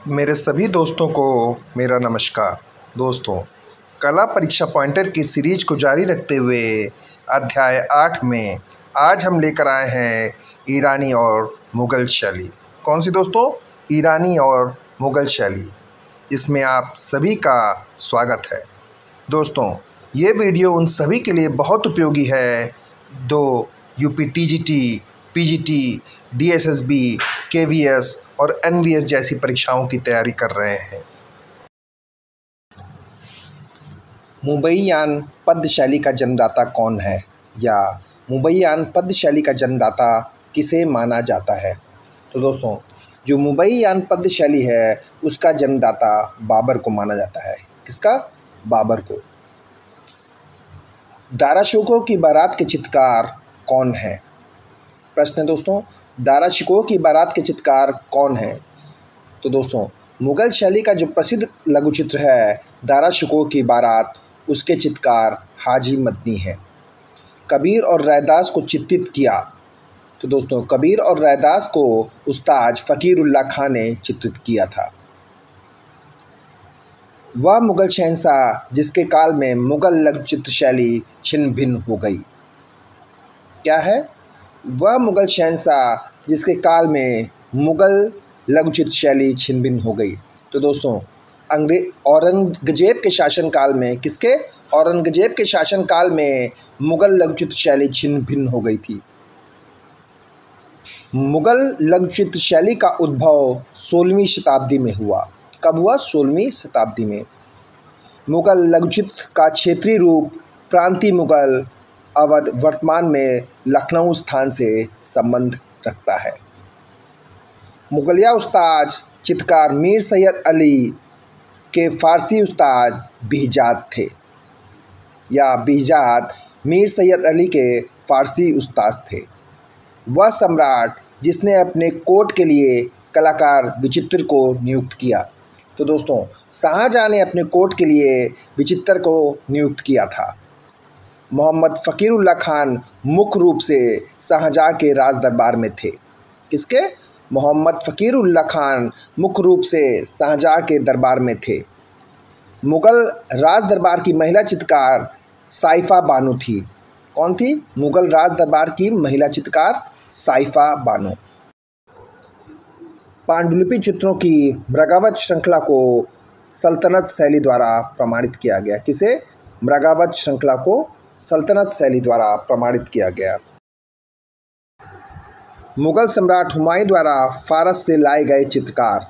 मेरे सभी दोस्तों को मेरा नमस्कार। दोस्तों, कला परीक्षा पॉइंटर की सीरीज को जारी रखते हुए अध्याय 8 में आज हम लेकर आए हैं ईरानी और मुग़ल शैली। कौन सी दोस्तों? ईरानी और मुग़ल शैली। इसमें आप सभी का स्वागत है। दोस्तों, ये वीडियो उन सभी के लिए बहुत उपयोगी है जो UP TGT, PGT, DSSB, KVS और एनवीएस जैसी परीक्षाओं की तैयारी कर रहे हैं। मुबैयान पद्य शैली का जन्मदाता कौन है, या मुबैयान पद्य शैली का जन्मदाता किसे माना जाता है? तो दोस्तों, जो मुबैयान पद्य शैली है उसका जन्मदाता बाबर को माना जाता है। किसका? बाबर को। दाराशिकोह की बारात के चित्रकार कौन है? प्रश्न है दोस्तों, दाराशिकोह की बारात के चित्रकार कौन है? तो दोस्तों, मुग़ल शैली का जो प्रसिद्ध लघु चित्र है दाराशिकोह की बारात, उसके चित्रकार हाजी मदनी हैं। कबीर और रैदास को चित्रित किया। तो दोस्तों, कबीर और रैदास को उस्ताद फ़कीरुल्लाह खान ने चित्रित किया था। वह मुग़ल शहंशाह जिसके काल में मुग़ल लघु चित्र शैली छिन्न भिन्न हो गई। क्या है? वह मुग़ल शहंशाह जिसके काल में मुग़ल लघु चित्र शैली छिन्न भिन्न हो गई। तो दोस्तों, औरंगजेब के शासनकाल में, किसके? औरंगजेब के शासनकाल में मुग़ल लघु चित्र शैली छिन्न भिन्न हो गई थी। मुग़ल लघु चित्र शैली का उद्भव 16वीं शताब्दी में हुआ। कब हुआ? 16वीं शताब्दी में। मुग़ल लघु चित्र का क्षेत्रीय रूप प्रांतीय मुग़ल अवध वर्तमान में लखनऊ स्थान से संबंध रखता है। मुग़लिया उस्ताद चित्रकार मीर सैयद अली के फ़ारसी उस्ताद बिहजाद थे, या बिहजाद मीर सैयद अली के फ़ारसी उस्ताद थे। वह सम्राट जिसने अपने कोर्ट के लिए कलाकार विचित्र को नियुक्त किया। तो दोस्तों, शाहजहाँ ने अपने कोर्ट के लिए विचित्र को नियुक्त किया था। मोहम्मद फ़कीरुल्लाह खान मुख्य रूप से शाहजहाँ के राज दरबार में थे। किसके? मोहम्मद फ़कीरुल्लाह खान मुख्य रूप से शाहजहाँ के दरबार में थे। मुग़ल राज दरबार की महिला चित्रकार साइफ़ा बानो थी। कौन थी? मुग़ल राज दरबार की महिला चित्रकार साइफ़ा बानो। पांडुलिपि चित्रों की मृगावत श्रृंखला को सल्तनत शैली द्वारा प्रमाणित किया गया। किसे? मृगावत श्रृंखला को सल्तनत शैली द्वारा प्रमाणित किया गया। मुग़ल सम्राट हुमायूं द्वारा फ़ारस से लाए गए चित्रकार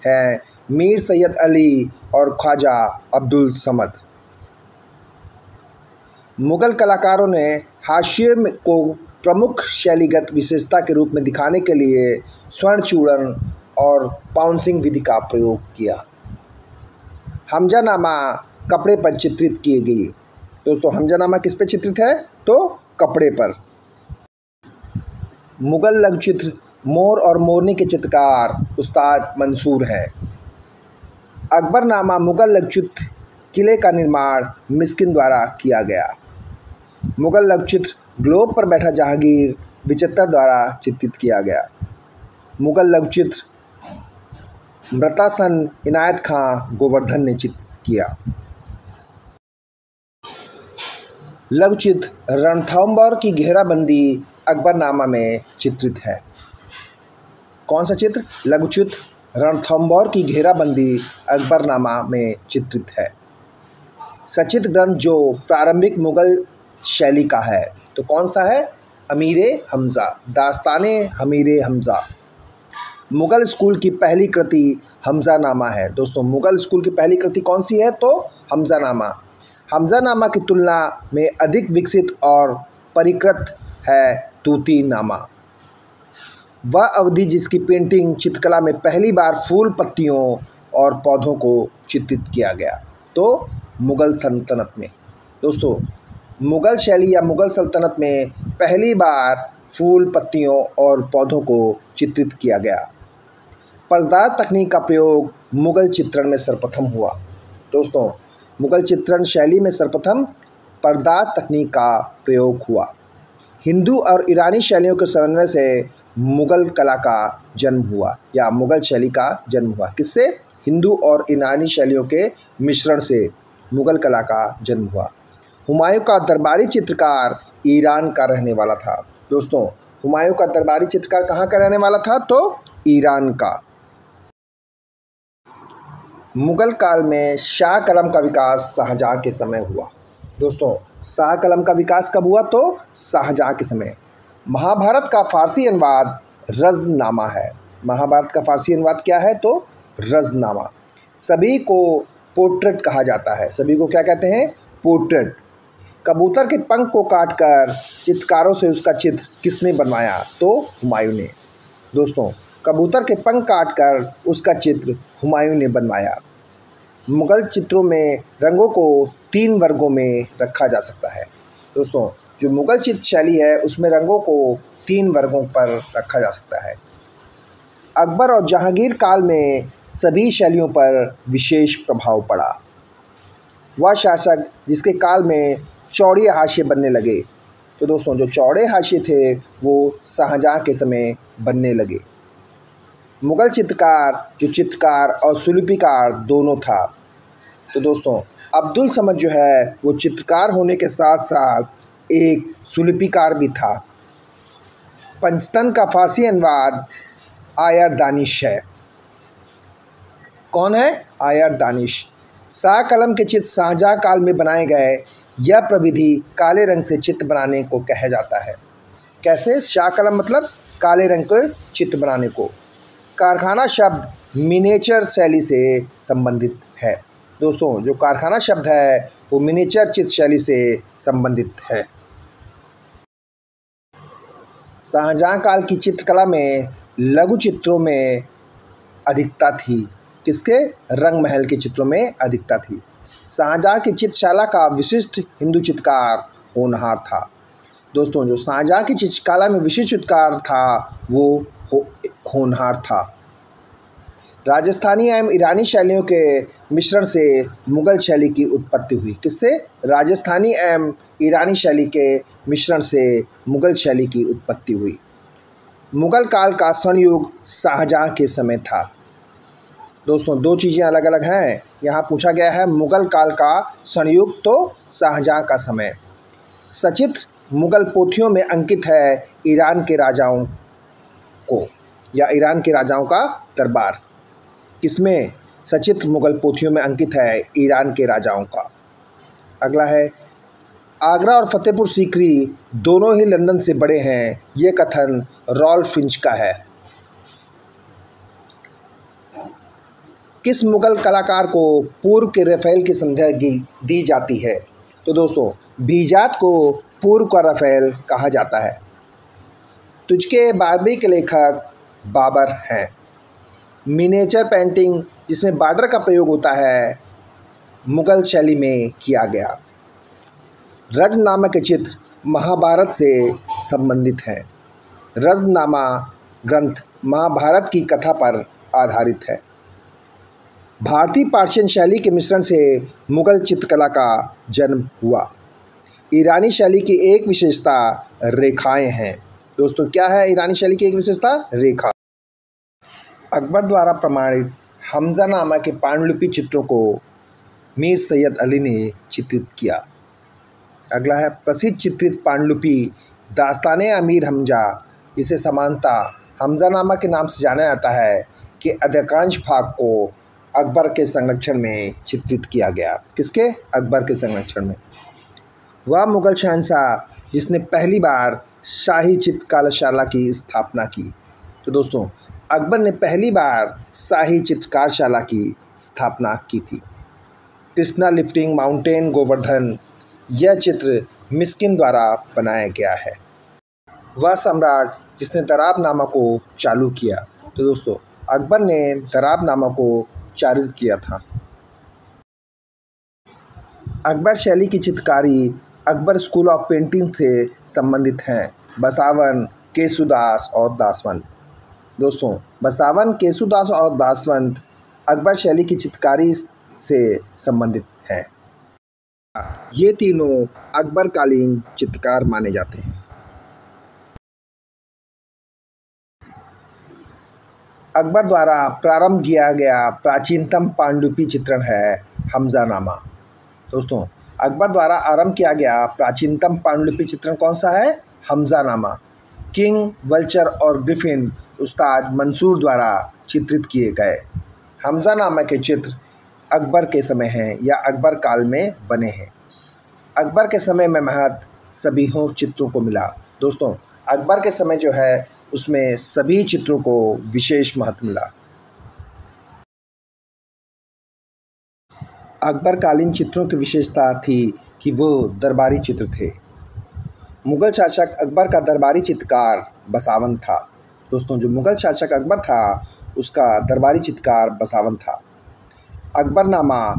हैं मीर सैयद अली और ख्वाजा अब्दुल समद। मुग़ल कलाकारों ने हाशिए को प्रमुख शैलीगत विशेषता के रूप में दिखाने के लिए स्वर्णचूड़न और पाउंसिंग विधि का प्रयोग किया। हमजानामा कपड़े पर चित्रित की गई। दोस्तों, हमजानामा किस पे चित्रित है? तो कपड़े पर। मुग़ल लघु चित्र मोर और मोरनी के चित्रकार उस्ताद मंसूर हैं। अकबरनामा मुग़ल लघु चित्र किले का निर्माण मिस्किन द्वारा किया गया। मुग़ल लघु चित्र ग्लोब पर बैठा जहांगीर विचित्र द्वारा चित्रित किया गया। मुग़ल लघु चित्र मृतासन इनायत खां गोवर्धन ने चित्रित किया। लघु चित्र रणथंभौर की घेराबंदी अकबरनामा में चित्रित है। कौन सा चित्र? लघु चित्र रणथंभौर की घेराबंदी अकबरनामा में चित्रित है। सचित्र ग्रंथ जो प्रारंभिक मुग़ल शैली का है, तो कौन सा है? अमीरे हमज़ा, दास्ताने अमीरे हमज़ा। मुग़ल स्कूल की पहली कृति हमज़ानामा है। दोस्तों, मुग़ल स्कूल की पहली कृति कौन सी है? तो हमज़ानामा। हमज़ानामा की तुलना में अधिक विकसित और परिष्कृत है तूतीनामा। वह अवधि जिसकी पेंटिंग चित्रकला में पहली बार फूल, पत्तियों और पौधों को चित्रित किया गया। तो मुग़ल सल्तनत में। दोस्तों, मुग़ल शैली या मुग़ल सल्तनत में पहली बार फूल, पत्तियों और पौधों को चित्रित किया गया। पर्दादार तकनीक का प्रयोग मुग़ल चित्रण में सर्वप्रथम हुआ। दोस्तों, मुग़ल चित्रण शैली में सर्वप्रथम पर्दादार तकनीक का प्रयोग हुआ। हिंदू और ईरानी शैलियों के समन्वय से मुग़ल कला का जन्म हुआ या मुग़ल शैली का जन्म हुआ। किससे? हिंदू और ईरानी शैलियों के मिश्रण से मुग़ल कला का जन्म हुआ। हुमायूं का दरबारी चित्रकार ईरान का रहने वाला था। दोस्तों, हुमायूं का दरबारी चित्रकार कहाँ का रहने वाला था? तो ईरान का। मुग़ल काल में शाह कलम का विकास शाहजहाँ के समय हुआ। दोस्तों, शाह कलम का विकास कब हुआ? तो शाहजहाँ के समय। महाभारत का फ़ारसी अनुवाद रज़नामा है। महाभारत का फ़ारसी अनुवाद क्या है? तो रज़नामा। सभी को पोर्ट्रेट कहा जाता है। सभी को क्या कहते हैं? पोर्ट्रेट। कबूतर के पंख को काटकर चित्रकारों से उसका चित्र किसने बनवाया? तो हुमायूं ने। दोस्तों, कबूतर के पंख काटकर उसका चित्र हुमायूं ने बनवाया। मुग़ल चित्रों में रंगों को 3 वर्गों में रखा जा सकता है। दोस्तों, जो मुग़ल चित्र शैली है उसमें रंगों को 3 वर्गों पर रखा जा सकता है। अकबर और जहांगीर काल में सभी शैलियों पर विशेष प्रभाव पड़ा। वह शासक जिसके काल में चौड़े हाशिए बनने लगे। तो दोस्तों, जो चौड़े हाशिए थे वो शाहजहाँ के समय बनने लगे। मुग़ल चित्रकार जो चित्रकार और शिल्पकार दोनों था। तो दोस्तों, अब्दुल समद जो है वो चित्रकार होने के साथ साथ एक शिल्पकार भी था। पंचतंत्र का फ़ारसी अनुवाद आयर दानिश है। कौन है? आयर दानिश। शाह कलम के चित्र शाहजहाँ काल में बनाए गए। यह प्रविधि काले रंग से चित्र बनाने को कहा जाता है। कैसे? शाह कलम मतलब काले रंग के चित्र बनाने को। कारखाना शब्द मिनिएचर शैली से संबंधित है। दोस्तों, जो कारखाना शब्द है वो मिनिएचर चित्र शैली से संबंधित है। शाहजहाँ काल की चित्रकला में लघु चित्रों में अधिकता थी। किसके? रंग महल के चित्रों में अधिकता थी। शाहजहाँ की चित्रशाला का विशिष्ट हिंदू चित्रकार होनहार था। दोस्तों, जो शाहजहाँ की चित्रकला में विशिष्ट चित्रकार था वो होनहार था। राजस्थानी एवं ईरानी शैलियों के मिश्रण से मुग़ल शैली की उत्पत्ति हुई। किससे? राजस्थानी एवं ईरानी शैली के मिश्रण से मुग़ल शैली की उत्पत्ति हुई। मुग़ल काल का स्वर्णयुग शाहजहाँ के समय था। दोस्तों, 2 चीज़ें अलग अलग हैं। यहाँ पूछा गया है मुग़ल काल का स्वर्णयुग तो शाहजहाँ का समय। सचित्र मुग़ल पोथियों में अंकित है ईरान के राजाओं को या ईरान के राजाओं का दरबार। किसमें? सचित्र मुग़ल पोथियों में अंकित है ईरान के राजाओं का। अगला है आगरा और फतेहपुर सीकरी दोनों ही लंदन से बड़े हैं। ये कथन रॉल्फ फिंच का है। किस मुग़ल कलाकार को पूर्व के रफ़ेल की संज्ञा दी जाती है? तो दोस्तों, बीजात को पूर्व का रफ़ेल कहा जाता है। तुझके बारहवीं के लेखक बाबर हैं। मिनिएचर पेंटिंग जिसमें बॉर्डर का प्रयोग होता है मुग़ल शैली में किया गया। रज़नामा के चित्र महाभारत से संबंधित हैं। रज़नामा ग्रंथ महाभारत की कथा पर आधारित है। भारतीय पर्शियन शैली के मिश्रण से मुग़ल चित्रकला का जन्म हुआ। ईरानी शैली की एक विशेषता रेखाएं हैं। दोस्तों, क्या है ईरानी शैली की एक विशेषता? रेखा। अकबर द्वारा प्रमाणित हमज़ानामा के पांडुलिपि चित्रों को मीर सैयद अली ने चित्रित किया। अगला है प्रसिद्ध चित्रित पांडुलिपि दास्ताने अमीर हमजा, जिसे समानता हमज़ानामा के नाम से जाना जाता है, कि अधिकांश भाग को अकबर के संरक्षण में चित्रित किया गया। किसके? अकबर के संरक्षण में। वह मुग़ल शहंशाह जिसने पहली बार शाही चित्रकारशाला की स्थापना की। तो दोस्तों, अकबर ने पहली बार शाही चित्रकारशाला की स्थापना की थी। कृष्णा लिफ्टिंग माउंटेन गोवर्धन, यह चित्र मिस्किन द्वारा बनाया गया है। वह सम्राट जिसने दराबनामा को चालू किया। तो दोस्तों, अकबर ने दराबनामा को चालू किया था। अकबर शैली की चित्रकारी अकबर स्कूल ऑफ पेंटिंग से संबंधित हैं। बसावन, केशुदास और दासवंत। दोस्तों, बसावन, केशुदास और दासवंत अकबर शैली की चित्रकारी से संबंधित हैं। ये तीनों अकबर कालीन चित्रकार माने जाते हैं। अकबर द्वारा प्रारंभ किया गया प्राचीनतम पांडुलिपि चित्रण है हमजानामा। दोस्तों, अकबर द्वारा आरंभ किया गया प्राचीनतम पांडुलिपि चित्रण कौन सा है? हमजानामा। किंग, वल्चर और ग्रिफिन उस्ताद मंसूर द्वारा चित्रित किए गए हमजानामा के चित्र अकबर के समय हैं या अकबर काल में बने हैं। अकबर के समय में महत्व सभी चित्रों को मिला। दोस्तों, अकबर के समय जो है उसमें सभी चित्रों को विशेष महत्व मिला। अकबर कालीन चित्रों की विशेषता थी कि वो दरबारी चित्र थे। मुगल शासक अकबर का दरबारी चित्रकार बसावन था। दोस्तों, जो मुगल शासक अकबर था उसका दरबारी चित्रकार बसावन था। अकबरनामा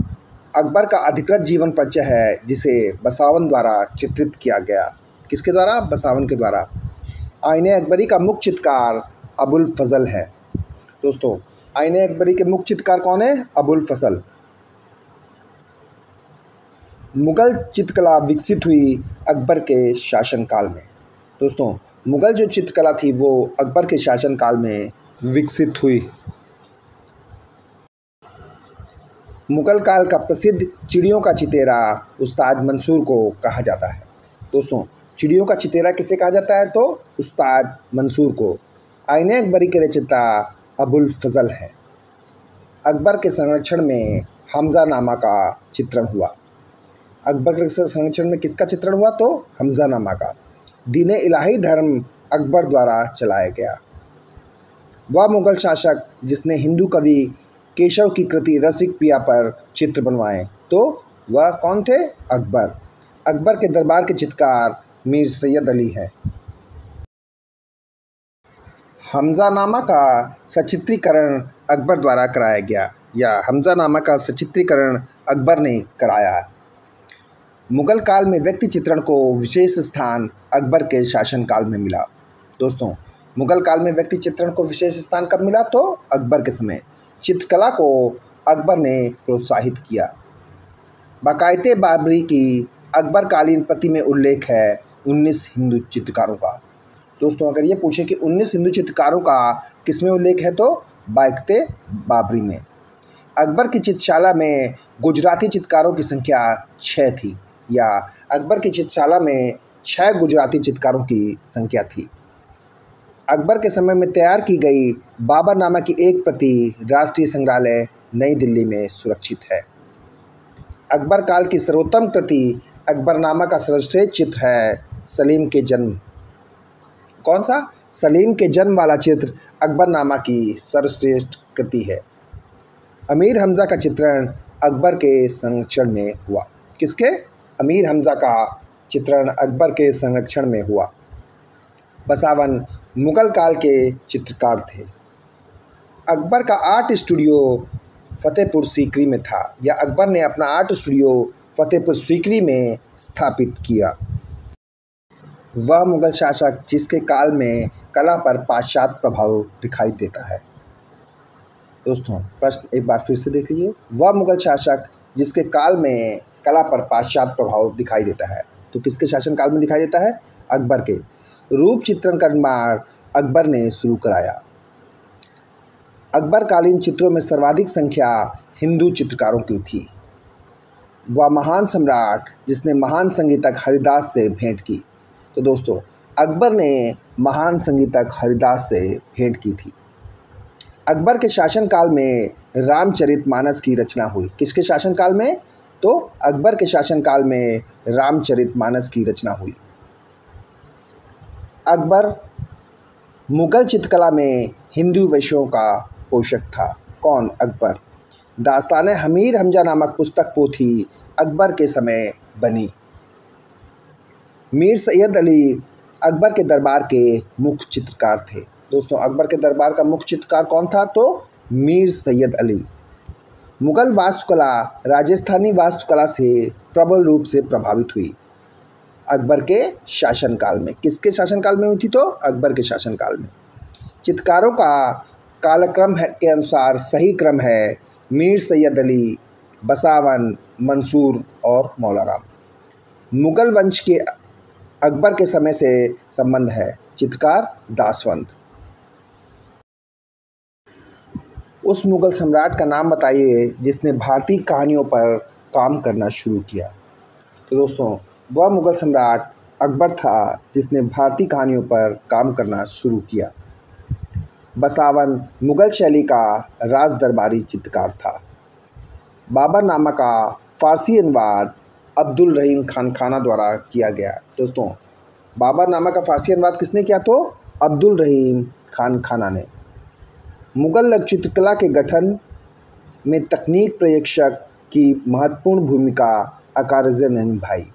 अकबर का अधिकृत जीवन परिचय है जिसे बसावन द्वारा चित्रित किया गया। किसके द्वारा? बसावन के द्वारा। आईने अकबरी का मुख्य चित्रकार अबुल फजल है। दोस्तों, आईने अकबरी के मुख्य चित्रकार कौन है? अबुल फजल। मुगल चित्रकला विकसित हुई अकबर के शासनकाल में। दोस्तों, मुगल जो चित्रकला थी वो अकबर के शासनकाल में विकसित हुई। मुगल काल का प्रसिद्ध चिड़ियों का चितेरा उस्ताद मंसूर को कहा जाता है। दोस्तों, चिड़ियों का चितेरा किसे कहा जाता है? तो उस्ताद मंसूर को। आईने अकबरी के रचयिता अबुल फजल है। अकबर के संरक्षण में हमजानामा का चित्रण हुआ। अकबर के संरक्षण में किसका चित्रण हुआ? तो हमजानामा का। दीने इलाही धर्म अकबर द्वारा चलाया गया। वह मुगल शासक जिसने हिंदू कवि केशव की कृति रसिक प्रिया पर चित्र बनवाए, तो वह कौन थे? अकबर। अकबर के दरबार के चित्रकार मीर सैयद अली हैं। हमजानामा का सचित्रीकरण अकबर द्वारा कराया गया या हमजानामा का सचित्रीकरण अकबर ने कराया। मुगल काल में व्यक्ति चित्रण को विशेष स्थान अकबर के शासनकाल में मिला। दोस्तों, मुगल काल में व्यक्ति चित्रण को विशेष स्थान कब मिला? तो अकबर के समय। चित्रकला को अकबर ने प्रोत्साहित किया। बाकायदे बाबरी की अकबर कालीन प्रति में उल्लेख है 19 हिंदू चित्रकारों का। दोस्तों, अगर ये पूछे कि 19 हिंदू चित्रकारों का किस में उल्लेख है, तो बाकायदे बाबरी में। अकबर की चित्रशाला में गुजराती चित्रकारों की संख्या 6 थी या अकबर की चित्रशाला में 6 गुजराती चित्रकारों की संख्या थी। अकबर के समय में तैयार की गई बाबरनामा की एक प्रति राष्ट्रीय संग्रहालय नई दिल्ली में सुरक्षित है। अकबर काल की सर्वोत्तम कृति अकबरनामा का सर्वश्रेष्ठ चित्र है सलीम के जन्म। कौन सा? सलीम के जन्म वाला चित्र अकबरनामा की सर्वश्रेष्ठ कृति है। अमीर हमजा का चित्रण अकबर के संरक्षण में हुआ। किसके? अमीर हमजा का चित्रण अकबर के संरक्षण में हुआ। बसावन मुगल काल के चित्रकार थे। अकबर का आर्ट स्टूडियो फतेहपुर सीकरी में था या अकबर ने अपना आर्ट स्टूडियो फतेहपुर सीकरी में स्थापित किया। वह मुगल शासक जिसके काल में कला पर पाश्चात्य प्रभाव दिखाई देता है। दोस्तों, प्रश्न एक बार फिर से देख लीजिए। वह मुगल शासक जिसके काल में कला पर पाश्चात्य प्रभाव दिखाई देता है, तो किसके शासनकाल में दिखाई देता है? अकबर के। रूप चित्रण का निर्माण अकबर ने शुरू कराया। अकबर कालीन चित्रों में सर्वाधिक संख्या हिंदू चित्रकारों की थी। वह महान सम्राट जिसने महान संगीतक हरिदास से भेंट की। तो दोस्तों, अकबर ने महान संगीतक हरिदास से भेंट की थी। अकबर के शासनकाल में रामचरितमानस की रचना हुई। किसके शासनकाल में? तो अकबर के शासनकाल में रामचरितमानस की रचना हुई। अकबर मुगल चित्रकला में हिंदू विषयों का पोषक था। कौन? अकबर। दास्तान हमीर हमजा नामक पुस्तक पोथी अकबर के समय बनी। मीर सैयद अली अकबर के दरबार के मुख्य चित्रकार थे। दोस्तों, अकबर के दरबार का मुख्य चित्रकार कौन था? तो मीर सैयद अली। मुगल वास्तुकला राजस्थानी वास्तुकला से प्रबल रूप से प्रभावित हुई अकबर के शासनकाल में। किसके शासनकाल में हुई थी? तो अकबर के शासनकाल में। चित्रकारों का कालक्रम के अनुसार सही क्रम है मीर सैयद अली, बसावन, मंसूर और मौलाराम। मुगल वंश के अकबर के समय से संबंध है। चित्रकार दासवंत। उस मुग़ल सम्राट का नाम बताइए जिसने भारतीय कहानियों पर काम करना शुरू किया। तो दोस्तों, वह मुग़ल सम्राट अकबर था जिसने भारतीय कहानियों पर काम करना शुरू किया। बसावन मुग़ल शैली का राज दरबारी चित्रकार था। बाबरनामा का फ़ारसी अनुवाद अब्दुल रहीम खान खाना द्वारा किया गया। दोस्तों, बाबरनामा का फ़ारसी अनुवाद किसने किया? तो अब्दुल रहीम खान खाना ने। मुग़ल लघु चित्रकला के गठन में तकनीक पर्यवेक्षक की महत्वपूर्ण भूमिका अकारिज़ा ने निभाई।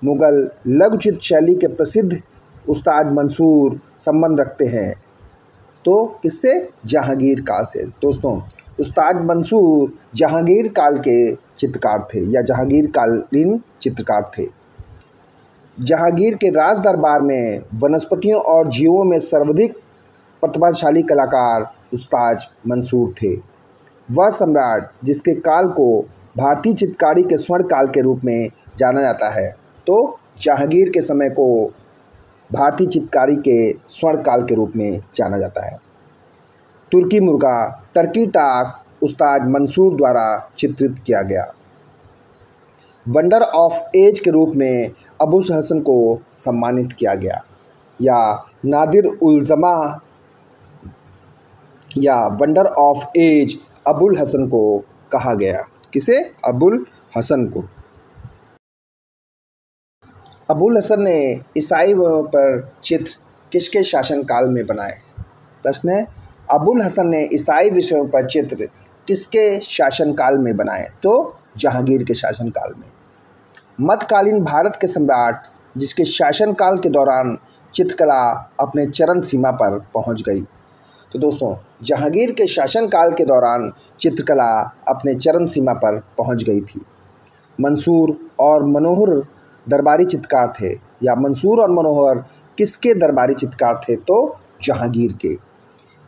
मुग़ल लघु चित्र शैली के प्रसिद्ध उस्ताद मंसूर संबंध रखते हैं तो किससे? जहांगीर काल से। दोस्तों, उस्ताद मंसूर जहांगीर काल के चित्रकार थे या जहांगीर कालीन चित्रकार थे। जहांगीर के राज दरबार में वनस्पतियों और जीवों में सर्वाधिक प्रतिभाशाली कलाकार उस्ताद मंसूर थे। वह सम्राट जिसके काल को भारतीय चित्रकारी के स्वर्ण काल के रूप में जाना जाता है, तो जहांगीर के समय को भारतीय चित्रकारी के स्वर्ण काल के रूप में जाना जाता है। तुर्की मुर्गा टर्की टाक उस्ताद मंसूर द्वारा चित्रित किया गया। वंडर ऑफ एज के रूप में अबू हसन को सम्मानित किया गया या नादिर उल ज़मा या wonder of age Abul Hasan को कहा गया। किसे? अबुल हसन को। अबुल हसन ने ईसाई पर चित्र किसके शासनकाल में बनाए? प्रश्न है, अबुल हसन ने ईसाई विषयों पर चित्र किसके शासनकाल में बनाए? तो जहांगीर के शासनकाल में। मध्यकालीन भारत के सम्राट जिसके शासनकाल के दौरान चित्रकला अपने चरम सीमा पर पहुंच गई। तो दोस्तों, जहांगीर के शासनकाल के दौरान चित्रकला अपने चरम सीमा पर पहुंच गई थी। मंसूर और मनोहर दरबारी चित्रकार थे या मंसूर और मनोहर किसके दरबारी चित्रकार थे? तो जहांगीर के।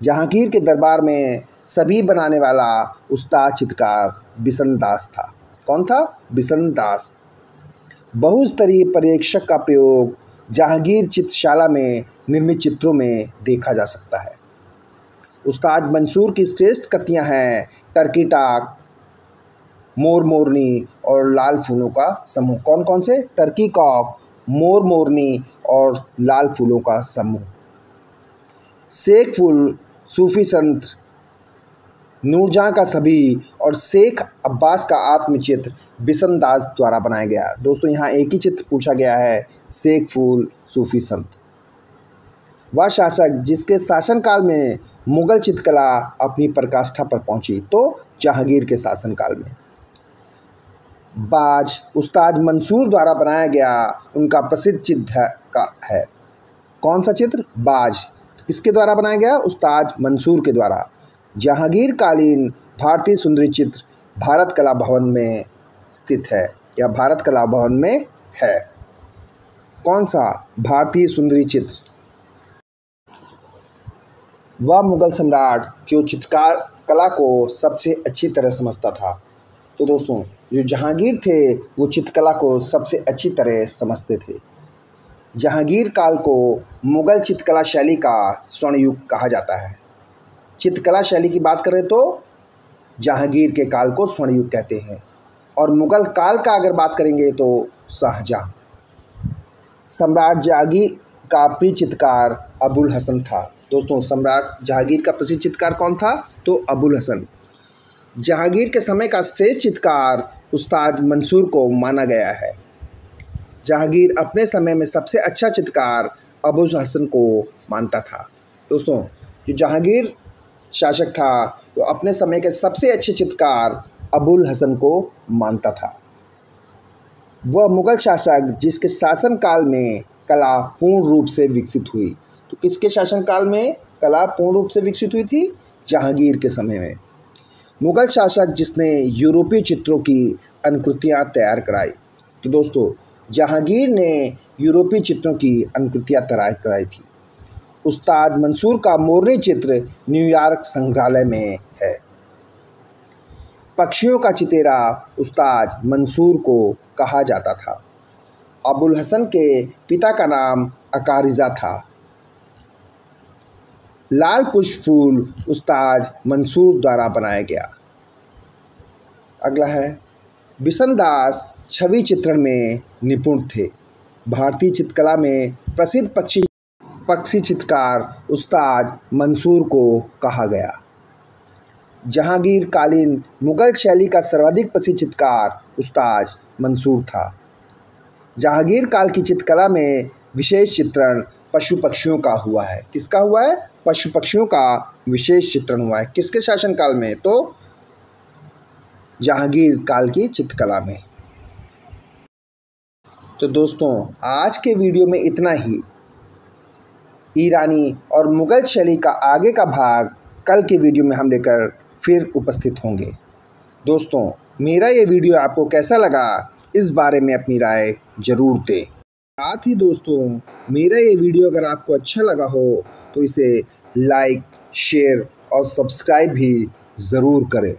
जहांगीर के दरबार में सभी बनाने वाला उस्ताद चित्रकार बिशन दास था। कौन था? बिशन दास। बहुस्तरीय पर्यवेक्षक का प्रयोग जहांगीर चित्रशाला में निर्मित चित्रों में देखा जा सकता है। उस्ताद मंसूर की श्रेष्ठ कृतियाँ हैं टर्की टाक, मोर मोरनी और लाल फूलों का समूह। कौन कौन से? टर्की कॉक, मोर मोरनी और लाल फूलों का समूह। शेख फुल, सूफी संत, नूरजहां का सभी और शेख अब्बास का आत्मचित्र बिशन दास द्वारा बनाया गया। दोस्तों, यहाँ एक ही चित्र पूछा गया है, शेख फुल, सूफी संत। वह शासक जिसके शासनकाल में मुग़ल चित्रकला अपनी पराकाष्ठा पर पहुंची। तो जहांगीर के शासनकाल में। बाज उस्ताद मंसूर द्वारा बनाया गया उनका प्रसिद्ध चित्र है। कौन सा चित्र? बाज। किसके द्वारा बनाया गया? उस्ताद मंसूर के द्वारा। जहांगीर कालीन भारतीय सुंदरी चित्र भारत कला भवन में स्थित है या भारत कला भवन में है। कौन सा? भारतीय सुंदरी चित्र। वह मुग़ल सम्राट जो चित्रकार कला को सबसे अच्छी तरह समझता था। तो दोस्तों, जो जहांगीर थे वो चित्रकला को सबसे अच्छी तरह समझते थे। जहांगीर काल को मुग़ल चित्रकला शैली का स्वर्ण युग कहा जाता है। चित्रकला शैली की बात करें तो जहांगीर के काल को स्वर्ण युग कहते हैं और मुग़ल काल का अगर बात करेंगे तो शाहजहां। सम्राट जहांगीर का प्रिय चित्रकार अबुल हसन था। दोस्तों, सम्राट जहांगीर का प्रसिद्ध चित्रकार कौन था? तो अबुल हसन। जहांगीर के समय का श्रेष्ठ चित्रकार उस्ताद मंसूर को माना गया है। जहांगीर अपने समय में सबसे अच्छा चित्रकार अबुल हसन को मानता था। दोस्तों, जो जहांगीर शासक था वो अपने समय के सबसे अच्छे चित्रकार अबुल हसन को मानता था। वह मुग़ल शासक जिसके शासनकाल में कला पूर्ण रूप से विकसित हुई। तो किसके शासनकाल में कला पूर्ण रूप से विकसित हुई थी? जहांगीर के समय में। मुग़ल शासक जिसने यूरोपीय चित्रों की अनुकृतियाँ तैयार कराई। तो दोस्तों, जहांगीर ने यूरोपीय चित्रों की अनुकृतियाँ तैयार कराई थी। उस्ताद मंसूर का मोरनी चित्र न्यूयॉर्क संग्रहालय में है। पक्षियों का चितेरा उस्ताद मंसूर को कहा जाता था। अबुल हसन के पिता का नाम अकारिज़ा था। लाल पुष्प फूल उस्ताद मंसूर द्वारा बनाया गया। अगला है, बिशन-दास छवि चित्रण में निपुण थे। भारतीय चित्रकला में प्रसिद्ध पक्षी चित्रकार उस्ताद मंसूर को कहा गया। जहांगीर कालीन मुगल शैली का सर्वाधिक प्रसिद्ध चित्रकार उस्ताद मंसूर था। जहांगीर काल की चित्रकला में विशेष चित्रण पशु पक्षियों का हुआ है। किसका हुआ है? पशु पक्षियों का विशेष चित्रण हुआ है। किसके शासनकाल में? तो जहांगीर काल की चित्रकला में। तो दोस्तों, आज के वीडियो में इतना ही। ईरानी और मुगल शैली का आगे का भाग कल के वीडियो में हम लेकर फिर उपस्थित होंगे। दोस्तों, मेरा ये वीडियो आपको कैसा लगा, इस बारे में अपनी राय ज़रूर दें। साथ ही दोस्तों, मेरा ये वीडियो अगर आपको अच्छा लगा हो तो इसे लाइक, शेयर और सब्सक्राइब भी ज़रूर करें।